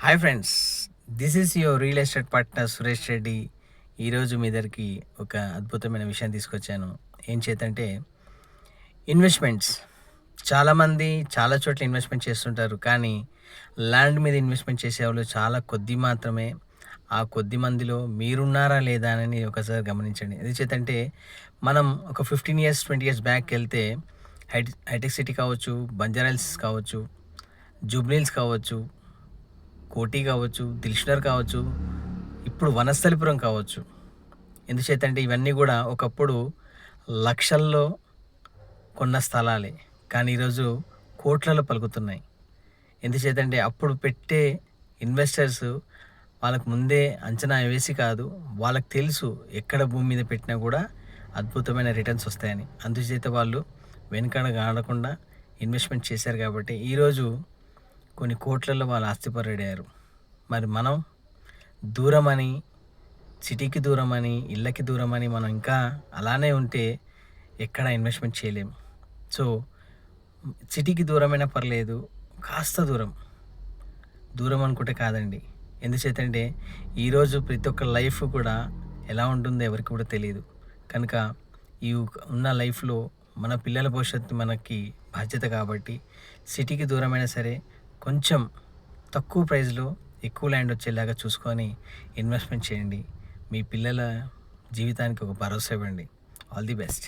Hi friends, this is your real estate partner Suresh Reddy. ఈరోజు మీ దగ్గరికి ఒక అద్భుతమైన విషయం తీసుకొచ్చాను. ఏం చేతంటే ఇన్వెస్ట్మెంట్స్. చాలామంది చాలా చోట్ల ఇన్వెస్ట్మెంట్ చేస్తుంటారు, కానీ ల్యాండ్ మీద ఇన్వెస్ట్మెంట్ చేసేవాళ్ళు చాలా కొద్ది మాత్రమే. ఆ కొద్ది మందిలో మీరున్నారా లేదా అని ఒకసారి గమనించండి. ఎందుచేతంటే మనం ఒక 15 ఇయర్స్ 20 ఇయర్స్ బ్యాక్ వెళ్తే హైటెక్ సిటీ కావచ్చు, బంజారాహిల్స్ కావచ్చు, జూబ్లీహిల్స్ కావచ్చు, కోటి కావచ్చు, దిల్షునర్ కావచ్చు, ఇప్పుడు వనస్థలిపురం కావచ్చు. ఎందుచేతంటే ఇవన్నీ కూడా ఒకప్పుడు లక్షల్లో కొన్న స్థలాలే, కానీ ఈరోజు కోట్లలో పలుకుతున్నాయి. ఎందుచేతంటే అప్పుడు పెట్టే ఇన్వెస్టర్స్ వాళ్ళకు ముందే అంచనా వేసి కాదు, వాళ్ళకి తెలుసు ఎక్కడ భూమి మీద పెట్టినా కూడా అద్భుతమైన రిటర్న్స్ వస్తాయని. అందుచేత వాళ్ళు వెనుకడగా ఆడకుండా ఇన్వెస్ట్మెంట్ చేశారు కాబట్టి ఈరోజు కొన్ని కోట్లలో వాళ్ళు ఆస్తిపరుడయ్యారు. మరి మనం దూరమని, సిటీకి దూరమని, ఇళ్ళకి దూరమని మనం ఇంకా అలానే ఉంటే ఎక్కడ ఇన్వెస్ట్మెంట్ చేయలేము. సో సిటీకి దూరమైనా పర్లేదు, కాస్త దూరం అనుకుంటే కాదండి. ఎందుచేతంటే ఈరోజు ప్రతి ఒక్క లైఫ్ కూడా ఎలా ఉంటుందో ఎవరికి కూడా తెలియదు. కనుక ఈ ఉన్న లైఫ్లో మన పిల్లల భవిష్యత్తు మనకి బాధ్యత కాబట్టి సిటీకి దూరమైనా సరే కొంచెం తక్కువ ప్రైస్లో ఎక్కువ ల్యాండ్ వచ్చేలాగా చూసుకొని ఇన్వెస్ట్మెంట్ చేయండి. మీ పిల్లల జీవితానికి ఒక భరోసా ఇవ్వండి. All the best.